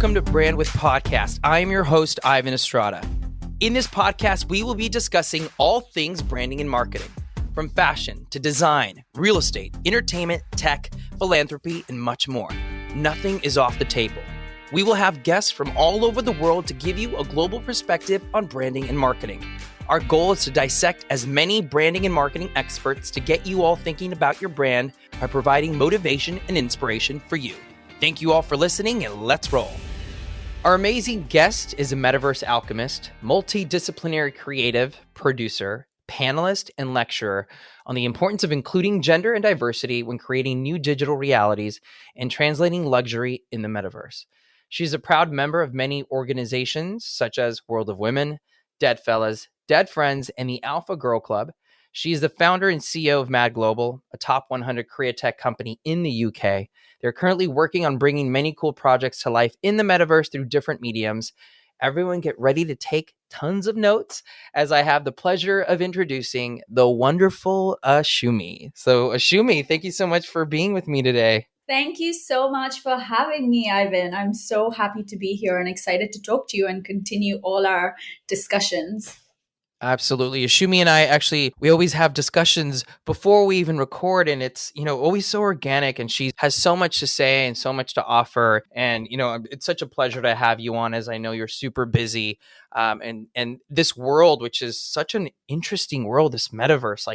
Welcome to Brand with Podcast. I am your host, Ivan Estrada. In this podcast, we will be discussing all things branding and marketing, from fashion to design, real estate, entertainment, tech, philanthropy, and much more. Nothing is off the table. We will have guests from all over the world to give you a global perspective on branding and marketing. Our goal is to dissect as many branding and marketing experts to get you all thinking about your brand by providing motivation and inspiration for you. Thank you all for listening, and let's roll. Our amazing guest is a Metaverse alchemist, multidisciplinary creative, producer, panelist, and lecturer on the importance of including gender and diversity when creating new digital realities and translating luxury in the Metaverse. She's a proud member of many organizations such as World of Women, Dead Fellas, Dead Friends, and the Alpha Girl Club. She is the founder and CEO of Mad Global, a top 100 Korea tech company in the UK. They're currently working on bringing many cool projects to life in the Metaverse through different mediums. Everyone get ready to take tons of notes as I have the pleasure of introducing the wonderful Ashumi. So Ashumi, thank you so much for being with me today. Thank you so much for having me, Ivan. I'm so happy to be here and excited to talk to you and continue all our discussions. Absolutely. Ashumi and I we always have discussions before we even record, and it's, always so organic, and she has so much to say and so much to offer. And, it's such a pleasure to have you on, as I know you're super busy. And this world, which is such an interesting world, this metaverse,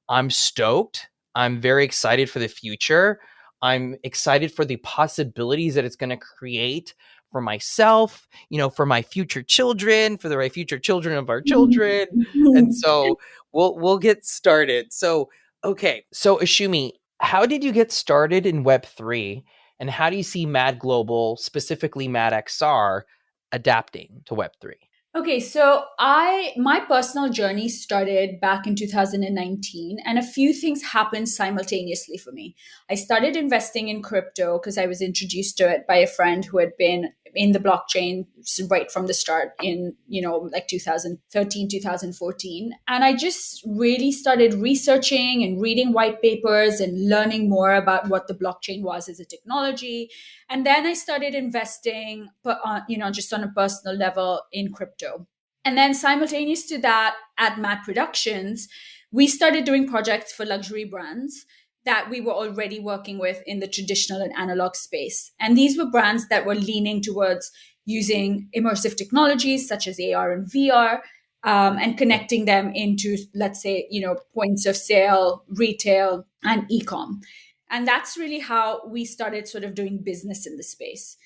I'm stoked. I'm very excited for the future. I'm excited for the possibilities that it's going to create for myself, for my future children, for the future children of our children. And so we'll get started. So Ashumi, how did you get started in Web3, and how do you see Mad Global, specifically Mad XR, adapting to Web3? Okay, so my personal journey started back in 2019, and a few things happened simultaneously for me. I started investing in crypto because I was introduced to it by a friend who had been in the blockchain right from the start in, 2013, 2014. And I just really started researching and reading white papers and learning more about what the blockchain was as a technology. And then I started investing, just on a personal level in crypto. And then simultaneous to that, at Mad Productions, we started doing projects for luxury brands that we were already working with in the traditional and analog space. And these were brands that were leaning towards using immersive technologies such as AR and VR, and connecting them into, let's say, points of sale, retail, and e-com. And that's really how we started sort of doing business in the space.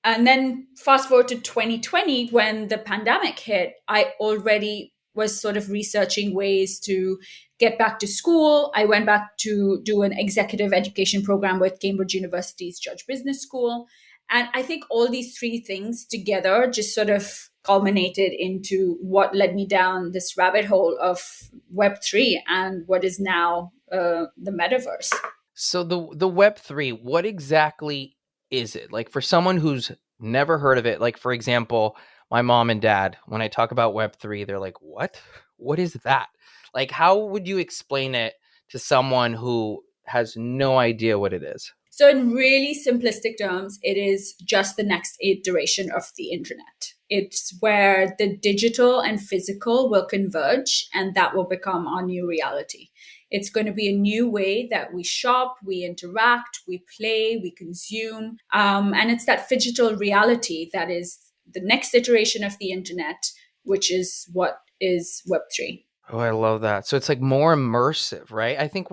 And then fast forward to 2020, when the pandemic hit, I already was sort of researching ways to get back to school. I went back to do an executive education program with Cambridge University's Judge Business School. And I think all these three things together just sort of culminated into what led me down this rabbit hole of Web3 and what is now the Metaverse. So the Web3, what exactly is it? Like, for someone who's never heard of it, like, for example, my mom and dad, when I talk about Web3, they're like, what? What is that? Like, how would you explain it to someone who has no idea what it is? So in really simplistic terms, it is just the next iteration of the internet. It's where the digital and physical will converge, and that will become our new reality. It's going to be a new way that we shop, we interact, we play, we consume. And it's that phygital reality that is the next iteration of the internet, which is what is Web3. Oh, I love that. So it's like more immersive, right? I think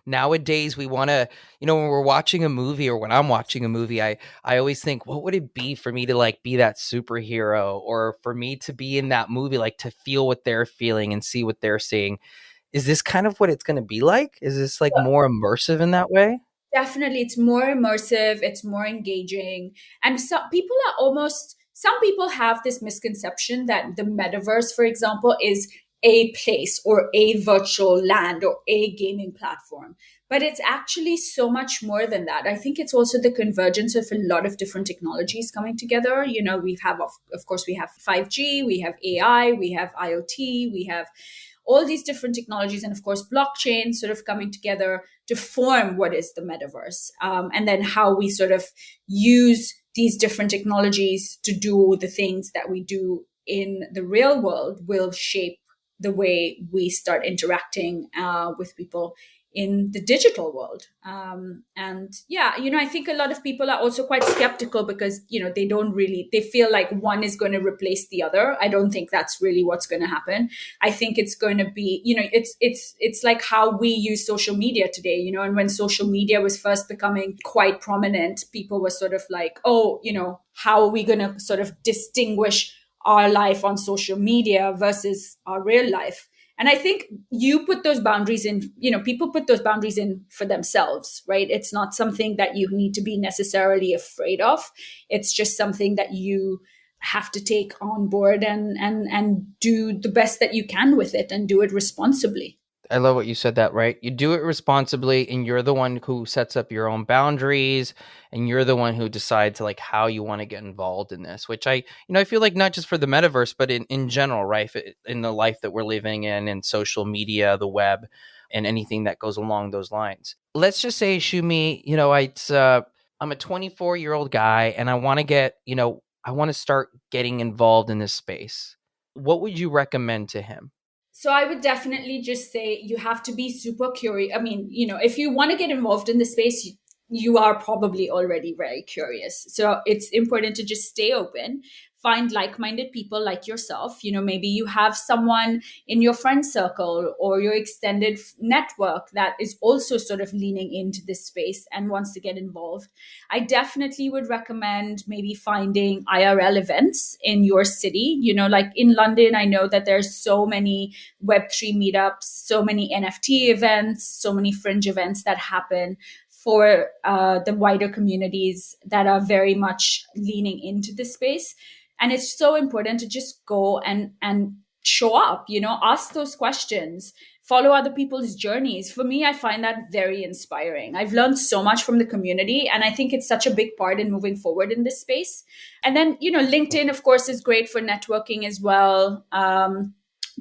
nowadays we want to, when we're watching a movie, or when I'm watching a movie, I always think, what would it be for me to like be that superhero, or for me to be in that movie, like to feel what they're feeling and see what they're seeing? Is this kind of what it's going to be like? Is this like more immersive in that way? Definitely. It's more immersive. It's more engaging. And some people have this misconception that the metaverse, for example, is a place or a virtual land or a gaming platform. But it's actually so much more than that. I think it's also the convergence of a lot of different technologies coming together. We have 5G, we have AI, we have IoT, we have all these different technologies, and of course blockchain sort of coming together to form what is the metaverse, and then how we sort of use these different technologies to do the things that we do in the real world will shape the way we start interacting with people in the digital world. And yeah, I think a lot of people are also quite skeptical because, they don't really, they feel like one is going to replace the other. I don't think that's really what's going to happen. I think it's going to be, it's like how we use social media today, and when social media was first becoming quite prominent, people were sort of like, oh, how are we going to sort of distinguish our life on social media versus our real life? And I think you put those boundaries in, people put those boundaries in for themselves, right? It's not something that you need to be necessarily afraid of. It's just something that you have to take on board and do the best that you can with it and do it responsibly. I love what you said that, right? You do it responsibly and you're the one who sets up your own boundaries and you're the one who decides like how you want to get involved in this, which I feel like not just for the metaverse, but in general, right? In the life that we're living in social media, the web, and anything that goes along those lines. Let's just say, Shumi, I'm a 24-year-old guy and I want to I want to start getting involved in this space. What would you recommend to him? So I would definitely just say you have to be super curious. I mean, if you want to get involved in the space, you are probably already very curious. So it's important to just stay open, find like-minded people like yourself. Maybe you have someone in your friend circle or your extended network that is also sort of leaning into this space and wants to get involved. I definitely would recommend maybe finding IRL events in your city. Like in London, I know that there's so many Web3 meetups, so many NFT events, so many fringe events that happen for the wider communities that are very much leaning into this space. And it's so important to just go and show up, ask those questions, follow other people's journeys. For me, I find that very inspiring. I've learned so much from the community, and I think it's such a big part in moving forward in this space. And then, LinkedIn, of course, is great for networking as well.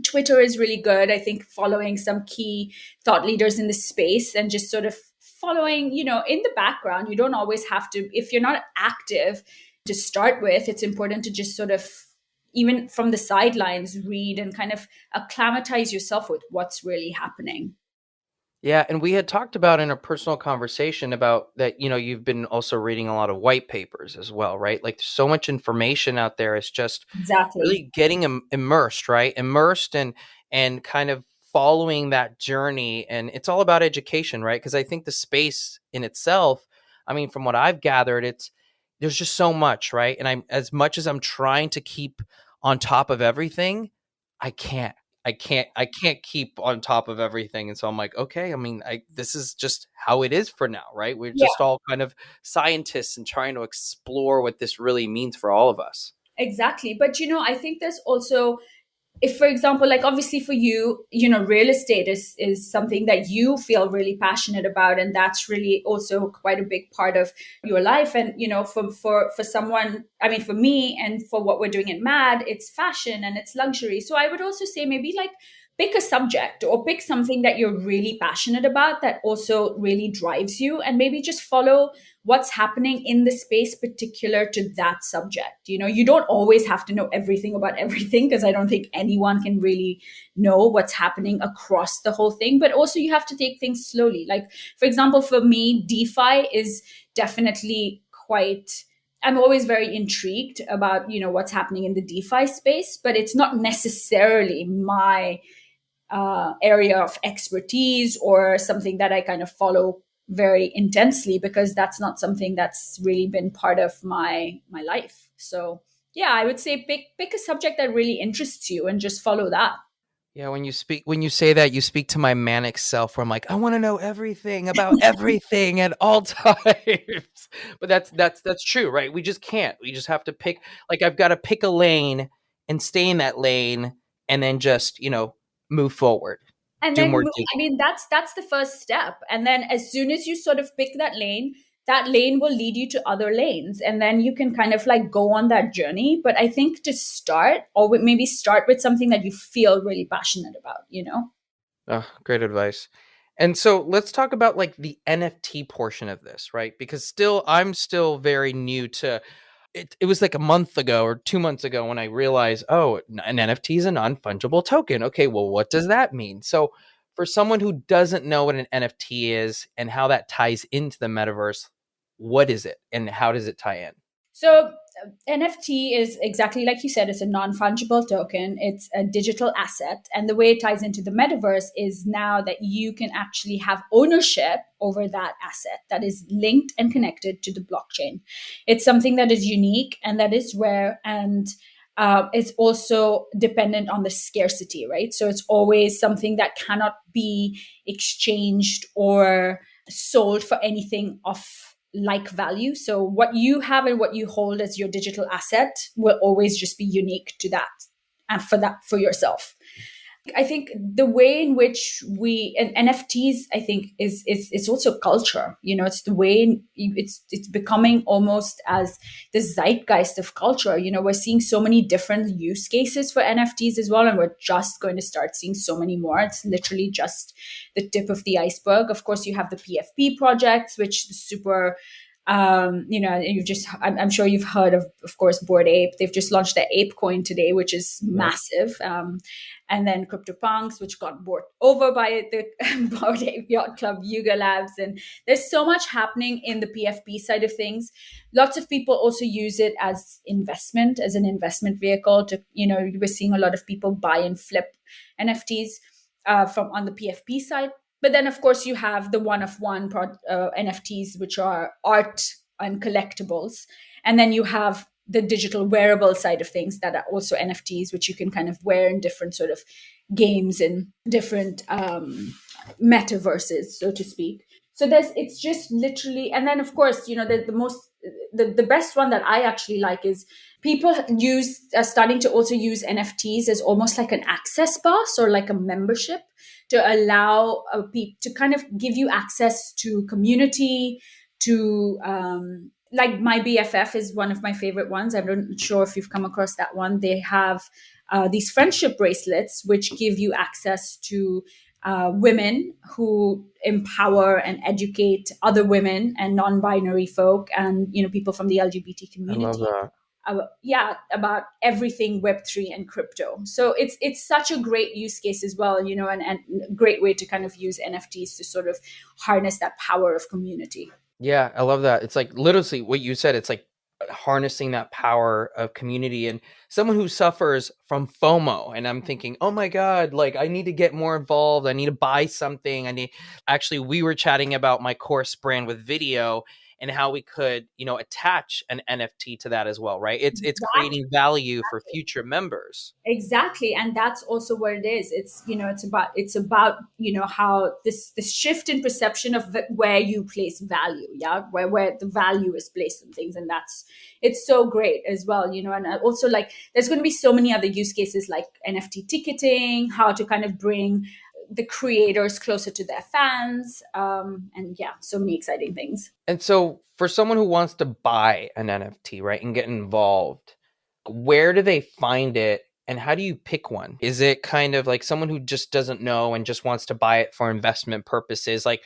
Twitter is really good. I think following some key thought leaders in the space and just sort of following, in the background. You don't always have to, if you're not active to start with, it's important to just sort of, even from the sidelines, read and kind of acclimatize yourself with what's really happening. Yeah, and we had talked about in a personal conversation about that, you've been also reading a lot of white papers as well, right? Like there's so much information out there. It's just Exactly. really getting immersed, right? Immersed and kind of following that journey. And it's all about education, right? Because I think the space in itself, I mean, from what I've gathered, there's just so much, right? And I'm as much as I'm trying to keep on top of everything, I can't. I can't keep on top of everything. And so I'm like, okay, I mean, this is just how it is for now, right? We're Yeah, just all kind of scientists and trying to explore what this really means for all of us. exactly. But I think there's also, if for example, like obviously for you, real estate is something that you feel really passionate about, and that's really also quite a big part of your life. And for someone, I mean, for me and for what we're doing in Mad, it's fashion and it's luxury. So I would also say maybe like pick a subject or pick something that you're really passionate about that also really drives you, and maybe just follow what's happening in the space particular to that subject. You don't always have to know everything about everything, because I don't think anyone can really know what's happening across the whole thing, but also you have to take things slowly. Like for example, for me, DeFi is definitely quite, I'm always very intrigued about what's happening in the DeFi space, but it's not necessarily my area of expertise or something that I kind of follow very intensely, because that's not something that's really been part of my life. So yeah, I would say pick a subject that really interests you and just follow that. Yeah, when you say that, you speak to my manic self where I'm like, I want to know everything about everything at all times. But that's true, right? We just can't. We just have to pick, like I've got to pick a lane and stay in that lane and then just, move forward, And do then more I digging. mean that's the first step, and then as soon as you sort of pick that lane, that lane will lead you to other lanes, and then you can kind of like go on that journey. But I think to start, or maybe start with something that you feel really passionate about, you know? Oh, great advice. And so let's talk about like the NFT portion of this, right? Because I'm still very new to it. It was like a month ago or 2 months ago when I realized, oh, an NFT is a non-fungible token. Okay, well, what does that mean? So for someone who doesn't know what an NFT is and how that ties into the metaverse, what is it and how does it tie in? So NFT is exactly like you said, it's a non-fungible token. It's a digital asset. And the way it ties into the metaverse is now that you can actually have ownership over that asset that is linked and connected to the blockchain. It's something that is unique and that is rare, and it's also dependent on the scarcity, right? So it's always something that cannot be exchanged or sold for anything of like value. So what you have and what you hold as your digital asset will always just be unique to that, and for yourself. I think the way in which we and NFTs, I think, is it's also culture. You know, it's the way it's becoming almost as the zeitgeist of culture. You know, we're seeing so many different use cases for NFTs as well, and we're just going to start seeing so many more. It's literally just the tip of the iceberg. Of course, you have the PFP projects, which is super. You know, I'm sure you've heard of course, Bored Ape. They've just launched their Ape coin today, which is massive. And then CryptoPunks, which got bought over by the Bored Ape Yacht Club, Yuga Labs. And there's so much happening in the PFP side of things. Lots of people also use it as as an investment vehicle to, you know, we're seeing a lot of people buy and flip NFTs from on the PFP side. But then, of course, you have the one-of-one NFTs, which are art and collectibles. And then you have the digital wearable side of things that are also NFTs, which you can kind of wear in different sort of games and different metaverses, so to speak. So it's just literally, and then of course, you know, the best one that I actually like is people are starting to also use NFTs as almost like an access pass or like a membership to allow people to kind of give you access to community, to like My BFF is one of my favorite ones. I'm not sure if you've come across that one. They have these friendship bracelets which give you access to women who empower and educate other women and non-binary folk, and, you know, people from the LGBT community. I love that. About everything Web3 and crypto. So it's such a great use case as well, you know, and a great way to kind of use NFTs to sort of harness that power of community. Yeah, I love that. It's like literally what you said. It's like harnessing that power of community and someone who suffers from FOMO. And I'm thinking, oh my God, like I need to get more involved. I need to buy something. Actually, we were chatting about my course brand with video and how we could, you know, attach an NFT to that as well, right? It's creating value for future members. Exactly, and that's also what it is. It's, you know, it's about, you know, how this shift in perception of where you place value, where the value is placed on things, and it's so great as well, you know. And also, like, there's going to be so many other use cases like NFT ticketing, how to kind of bring the creators closer to their fans, and yeah, so many exciting things. And so for someone who wants to buy an NFT, right, and get involved, where do they find it and how do you pick one? Is it kind of like someone who just doesn't know and just wants to buy it for investment purposes? Like,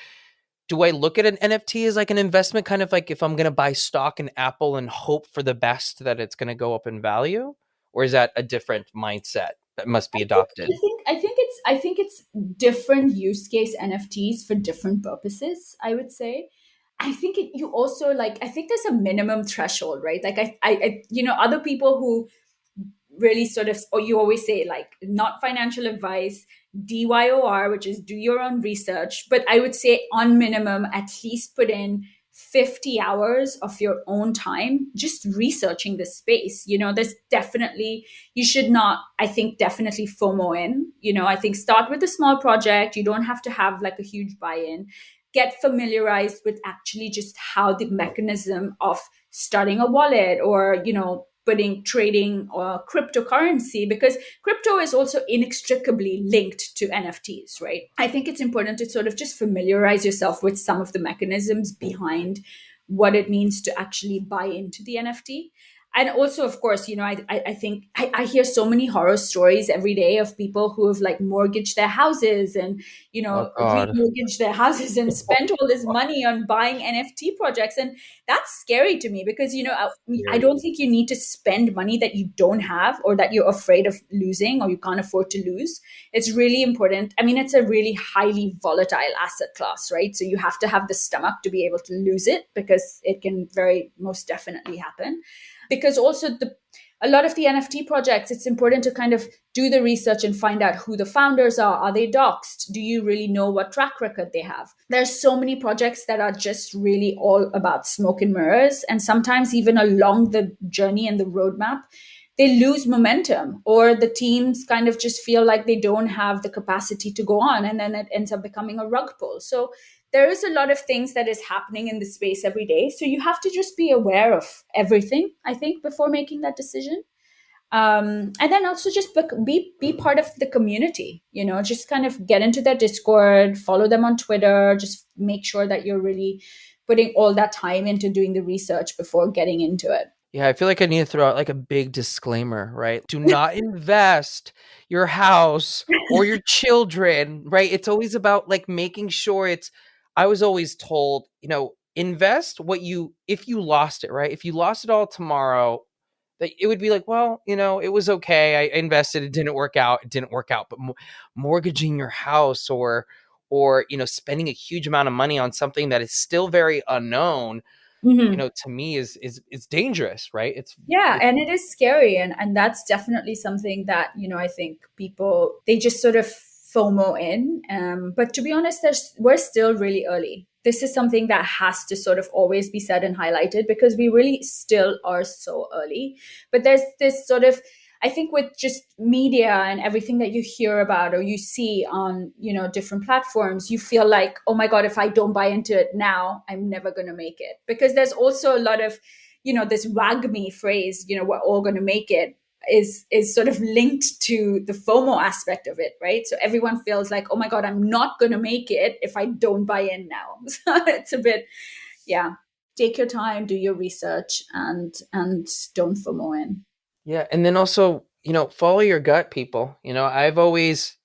do I look at an NFT as like an investment, kind of like if I'm going to buy stock in Apple and hope for the best that it's going to go up in value? Or is that a different mindset that must be adopted? I think it's different use case NFTs for different purposes, I would say. I think you also, like, I think there's a minimum threshold, right? Like you know, other people who really sort of, or you always say, like, not financial advice, DYOR, which is do your own research. But I would say on minimum, at least put in 50 hours of your own time just researching this space. You know, there's definitely, you should not, I think, definitely FOMO in. You know, I think start with a small project. You don't have to have like a huge buy-in. Get familiarized with actually just how the mechanism of starting a wallet, or, you know, trading or cryptocurrency, because crypto is also inextricably linked to NFTs, right? I think it's important to sort of just familiarize yourself with some of the mechanisms behind what it means to actually buy into the NFT. And also, of course, I think I hear so many horror stories every day of people who have like mortgaged their houses and, Oh God. remortgaged their houses and spent all this money on buying NFT projects. And that's scary to me because, I Scary. don't think you need to spend money that you don't have or that you're afraid of losing or you can't afford to lose. It's really important. I mean, it's a really highly volatile asset class, right? So you have to have the stomach to be able to lose it because it can very most definitely happen. Because also a lot of the NFT projects, it's important to kind of do the research and find out who the founders are. Are they doxed? Do you really know what track record they have? There's so many projects that are just really all about smoke and mirrors. And sometimes even along the journey and the roadmap, they lose momentum or the teams kind of just feel like they don't have the capacity to go on. And then it ends up becoming a rug pull. So there is a lot of things that is happening in the space every day. So you have to just be aware of everything, I think, before making that decision. And then also just be part of the community, just kind of get into their Discord, follow them on Twitter, just make sure that you're really putting all that time into doing the research before getting into it. Yeah, I feel like I need to throw out like a big disclaimer, right? Do not invest your house or your children, right? It's always about like making sure I was always told, invest if you lost it, right? If you lost it all tomorrow, that it would be like, well, it was okay. I invested, it didn't work out. It didn't work out. But mortgaging your house or, spending a huge amount of money on something that is still very unknown, Mhm. to me is dangerous, right? Yeah, and it is scary, and that's definitely something that I think people they just sort of FOMO in. But to be honest, we're still really early. This is something that has to sort of always be said and highlighted because we really still are so early. But there's this sort of I think with just media and everything that you hear about or you see on different platforms, you feel like, oh my God, if I don't buy into it now, I'm never going to make it. Because there's also a lot of this wag me phrase, we're all going to make it is sort of linked to the FOMO aspect of it, right? So everyone feels like, oh my God, I'm not going to make it if I don't buy in now. So it's a bit, yeah. Take your time, do your research, and don't FOMO in. Yeah, and then also, follow your gut, people. I've always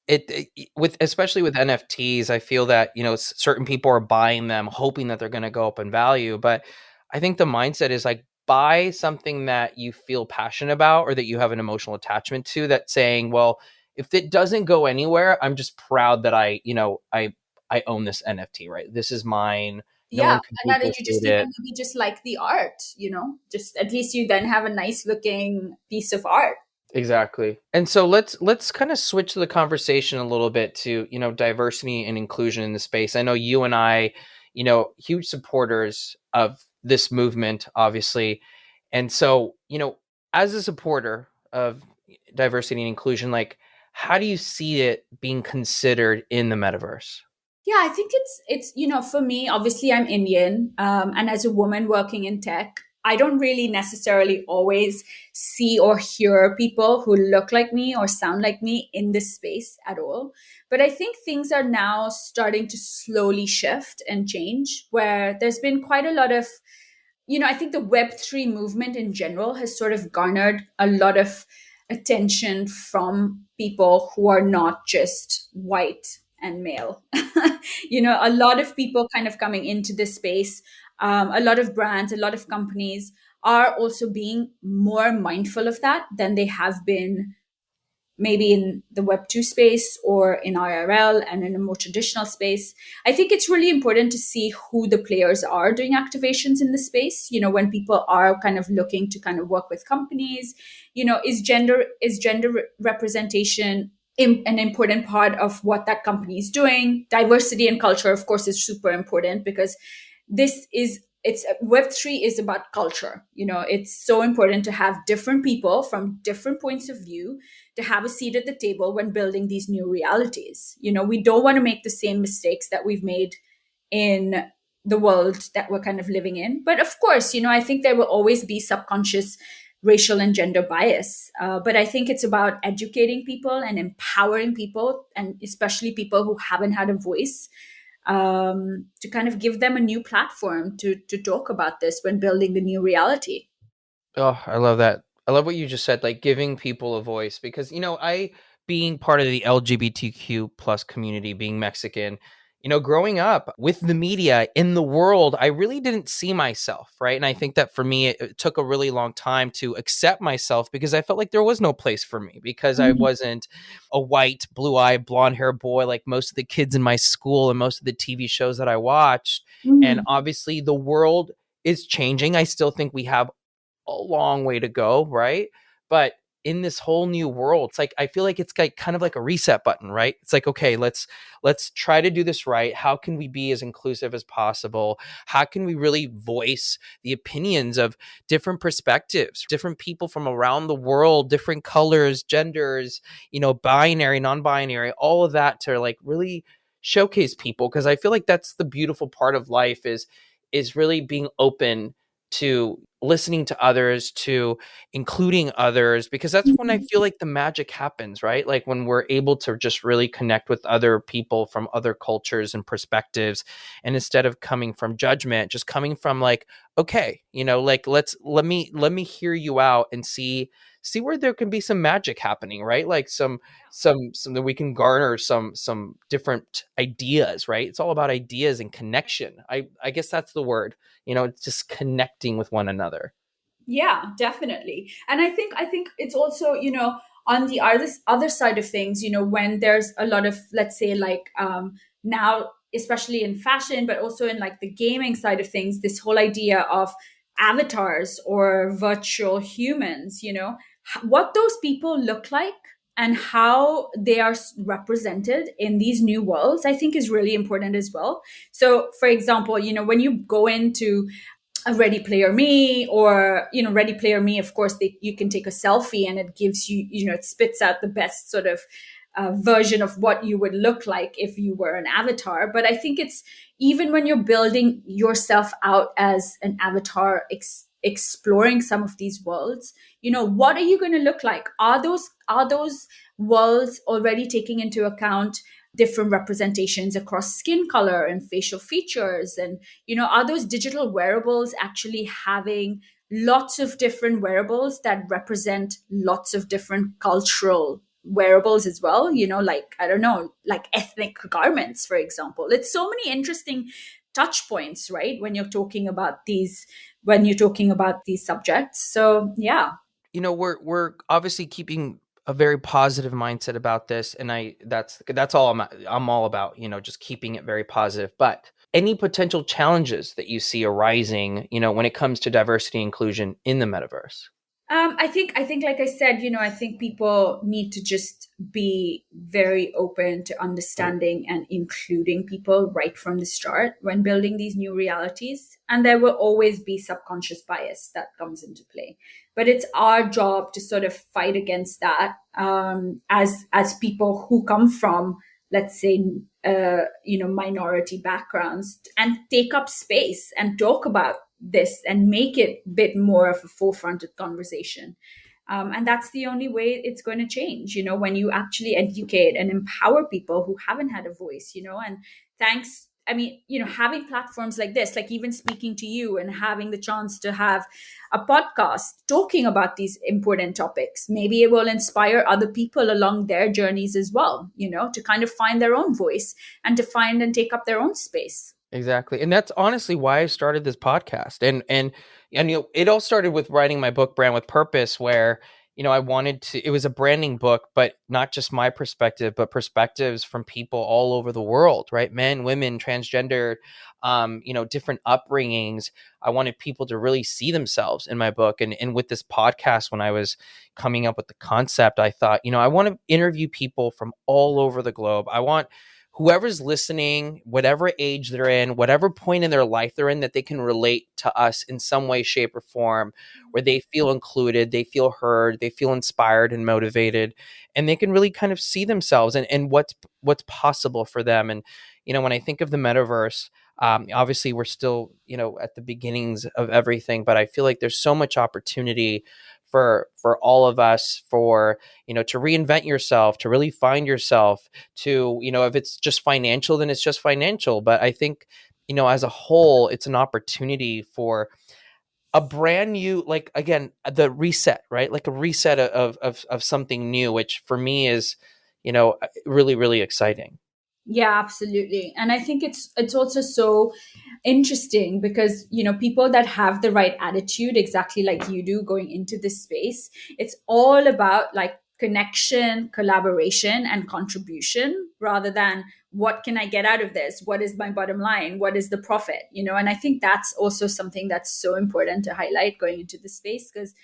with especially with NFTs, I feel that, certain people are buying them hoping that they're going to go up in value, but I think the mindset is like buy something that you feel passionate about or that you have an emotional attachment to, that's saying, well, if it doesn't go anywhere, I'm just proud that I own this NFT, right? This is mine. No Yeah, one can and then you duplicate just it. even maybe just like the art, just at least you then have a nice looking piece of art. Exactly. And so let's kind of switch the conversation a little bit to, diversity and inclusion in the space. I know you and I, huge supporters of this movement, obviously. And so, as a supporter of diversity and inclusion, like how do you see it being considered in the metaverse? Yeah, I think it's for me, obviously I'm Indian, and as a woman working in tech, I don't really necessarily always see or hear people who look like me or sound like me in this space at all. But I think things are now starting to slowly shift and change, where there's been quite a lot of I think the Web3 movement in general has sort of garnered a lot of attention from people who are not just white and male. A lot of people kind of coming into this space, a lot of brands, a lot of companies are also being more mindful of that than they have been maybe in the Web2 space or in IRL and in a more traditional space. I think it's really important to see who the players are doing activations in the space. When people are kind of looking to kind of work with companies, is gender representation an important part of what that company is doing. Diversity and culture, of course, is super important because this is it's Web3 is about culture. It's so important to have different people from different points of view to have a seat at the table when building these new realities. We don't want to make the same mistakes that we've made in the world that we're kind of living in. But of course, I think there will always be subconscious racial and gender bias. But I think it's about educating people and empowering people, and especially people who haven't had a voice, to kind of give them a new platform to talk about this when building the new reality. Oh, I love that. I love what you just said, like giving people a voice because, I being part of the LGBTQ plus community, being Mexican, growing up with the media in the world, I really didn't see myself, right? And I think that for me, it took a really long time to accept myself because I felt like there was no place for me because I Mhm. wasn't a white, blue-eyed, blonde-haired boy like most of the kids in my school and most of the TV shows that I watched. And Mhm. obviously the world is changing. I still think we have a long way to go, right? But in this whole new world, it's like I feel like it's like kind of like a reset button, right? It's like, okay, let's try to do this right. How can we be as inclusive as possible? How can we really voice the opinions of different perspectives, different people from around the world, different colors, genders, binary, non-binary, all of that to like really showcase people because I feel like that's the beautiful part of life is really being open to listening to others, to including others, because that's when I Mhm. feel like the magic happens, right? Like when we're able to just really connect with other people from other cultures and perspectives. And instead of coming from judgment, just coming from like, okay, like let me hear you out and see where there can be some magic happening, right? Like some that we can garner some different ideas, right? It's all about ideas and connection. I guess that's the word. It's just connecting with one another. Yeah, definitely. And I think it's also, on the other side of things, when there's a lot of, let's say, like, now, especially in fashion, but also in like the gaming side of things, this whole idea of avatars or virtual humans, what those people look like and how they are represented in these new worlds, I think is really important as well. So for example, when you go into a Ready Player Me, or Ready Player Me, of course, you can take a selfie and it gives you, it spits out the best sort of version of what you would look like if you were an avatar. But I think it's, even when you're building yourself out as an avatar, exploring some of these worlds, what are you going to look like? Are those worlds already taking into account different representations across skin color and facial features? And are those digital wearables actually having lots of different wearables that represent lots of different cultural wearables as well? Like, I don't know, like ethnic garments, for example. It's so many interesting touch points, right? When you're talking about these subjects. So yeah. We're obviously keeping a very positive mindset about this, and that's all I'm all about, just keeping it very positive. But any potential challenges that you see arising, when it comes to diversity and inclusion in the metaverse? I think, like I said, I think people need to just be very open to understanding and including people right from the start when building these new realities. And there will always be subconscious bias that comes into play, but it's our job to sort of fight against that, as people who come from, let's say, minority backgrounds, and take up space and talk about this and make it a bit more of a full-fronted conversation. And that's the only way it's going to change, when you actually educate and empower people who haven't had a voice. And thanks, I mean, having platforms like this, like even speaking to you and having the chance to have a podcast talking about these important topics, maybe it will inspire other people along their journeys as well, to kind of find their own voice and to find and take up their own space. Exactly. And that's honestly why I started this podcast. And it all started with writing my book Brand with Purpose, where, I wanted to, it was a branding book, but not just my perspective, but perspectives from people all over the world, right? Men, women, transgender, different upbringings. I wanted people to really see themselves in my book. And with this podcast, when I was coming up with the concept, I thought, I want to interview people from all over the globe. I want whoever's listening, whatever age they're in, whatever point in their life they're in, that they can relate to us in some way, shape, or form, where they feel included, they feel heard, they feel inspired and motivated, and they can really kind of see themselves and what's possible for them. And when I think of the metaverse, obviously we're still at the beginnings of everything, but I feel like there's so much opportunity for all of us, for, to reinvent yourself, to really find yourself, to, if it's just financial, then it's just financial. But I think, as a whole, it's an opportunity for a brand new, like, again, the reset, right? Like a reset of something new, which for me is, really, really exciting. Yeah, absolutely. And I think it's also so interesting because, people that have the right attitude, exactly like you do going into this space, it's all about like connection, collaboration, and contribution rather than what can I get out of this? What is my bottom line? What is the profit? And I think that's also something that's so important to highlight going into this space, because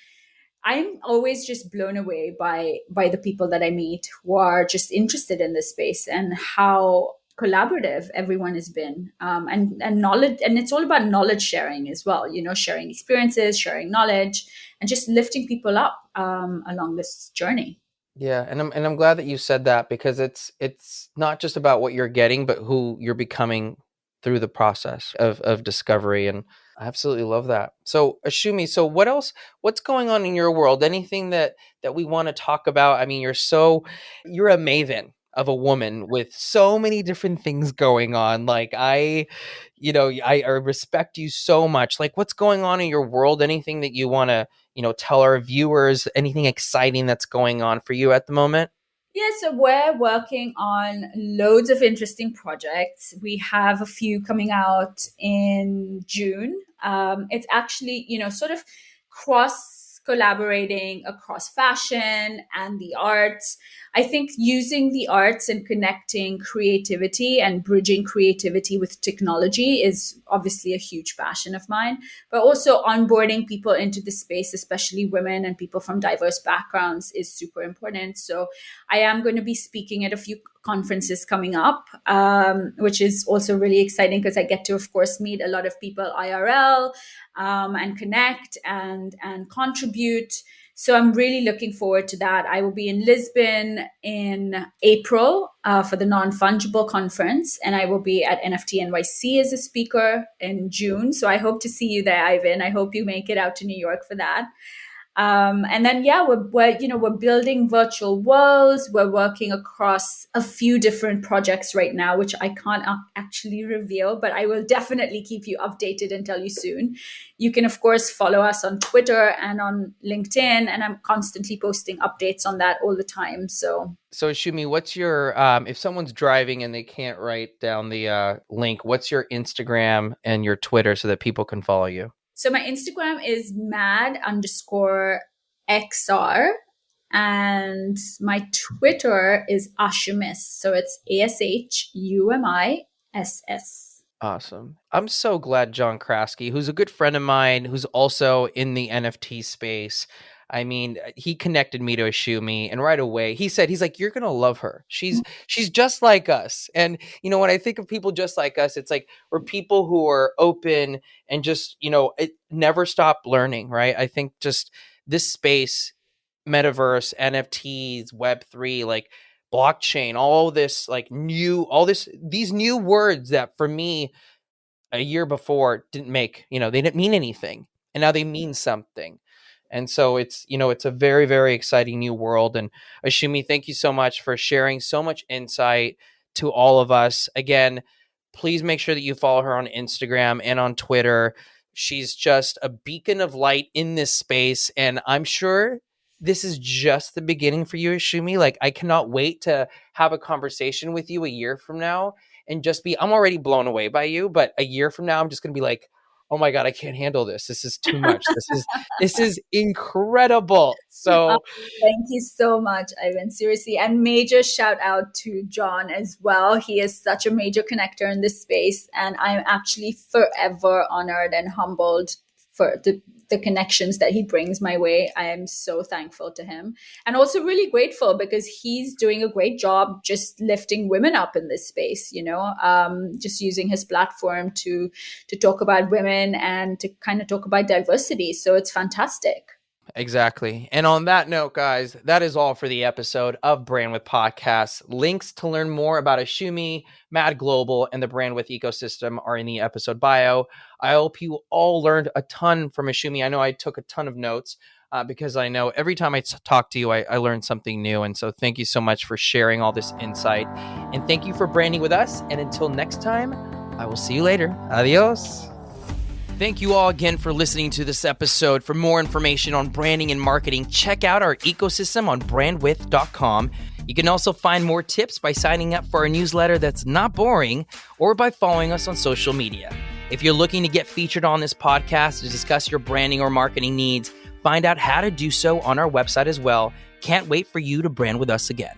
I'm always just blown away by the people that I meet who are just interested in this space and how collaborative everyone has been, and knowledge, and it's all about knowledge sharing as well. Sharing experiences, sharing knowledge, and just lifting people up along this journey. Yeah, and I'm glad that you said that, because it's not just about what you're getting, but who you're becoming through the process of discovery. And I absolutely love that. So Ashumi, so what's going on in your world? Anything that we want to talk about? I mean, you're a maven of a woman with so many different things going on. Like I respect you so much. Like, what's going on in your world? Anything that you want to, tell our viewers, anything exciting that's going on for you at the moment? Yeah, so we're working on loads of interesting projects. We have a few coming out in June. It's actually, sort of cross collaborating across fashion and the arts. I think using the arts and connecting creativity and bridging creativity with technology is obviously a huge passion of mine, but also onboarding people into the space, especially women and people from diverse backgrounds, is super important. So I am going to be speaking at a few conferences coming up, which is also really exciting because I get to, of course, meet a lot of people IRL, and connect and contribute. So I'm really looking forward to that. I will be in Lisbon in April for the Non-Fungible Conference, and I will be at NFT NYC as a speaker in June. So I hope to see you there, Ivan. I hope you make it out to New York for that. And then, yeah, we're building virtual worlds. We're working across a few different projects right now, which I can't actually reveal, but I will definitely keep you updated and tell you soon. You can, of course, follow us on Twitter and on LinkedIn, and I'm constantly posting updates on that all the time. So Shumi, what's your if someone's driving and they can't write down the link, what's your Instagram and your Twitter so that people can follow you? So my Instagram is mad_XR, and my Twitter is Ashumis. So it's ASHUMISS. Awesome. I'm so glad John Kraske, who's a good friend of mine, who's also in the NFT space. I mean, he connected me to Ashumi, and right away he's like, you're gonna love her. She's just like us. And when I think of people just like us, it's like we're people who are open and just, it never stop learning, right? I think just this space, metaverse, NFTs, Web3, like blockchain, all this like these new words that for me a year before they didn't mean anything, and now they mean something. And so it's a very, very exciting new world. And Ashumi, thank you so much for sharing so much insight to all of us. Again, please make sure that you follow her on Instagram and on Twitter. She's just a beacon of light in this space, and I'm sure this is just the beginning for you, Ashumi. Like, I cannot wait to have a conversation with you a year from now and I'm already blown away by you, but a year from now, I'm just going to be like, oh my God, I can't handle this. This is too much. This is incredible. So thank you so much, Ivan. Seriously. And major shout out to John as well. He is such a major connector in this space. And I'm actually forever honored and humbled for the connections that he brings my way. I am so thankful to him, and also really grateful because he's doing a great job just lifting women up in this space, just using his platform to talk about women and to kind of talk about diversity. So it's fantastic. Exactly. And on that note, guys, that is all for the episode of Brand with Podcasts. Links to learn more about Ashumi, Mad Global, and the Brand with ecosystem are in the episode bio. I hope you all learned a ton from Ashumi. I know I took a ton of notes. because I know every time I talk to you, I learn something new. And so thank you so much for sharing all this insight. And thank you for branding with us. And until next time, I will see you later. Adios. Thank you all again for listening to this episode. For more information on branding and marketing, check out our ecosystem on brandwidth.com. You can also find more tips by signing up for our newsletter that's not boring, or by following us on social media. If you're looking to get featured on this podcast to discuss your branding or marketing needs, find out how to do so on our website as well. Can't wait for you to brand with us again.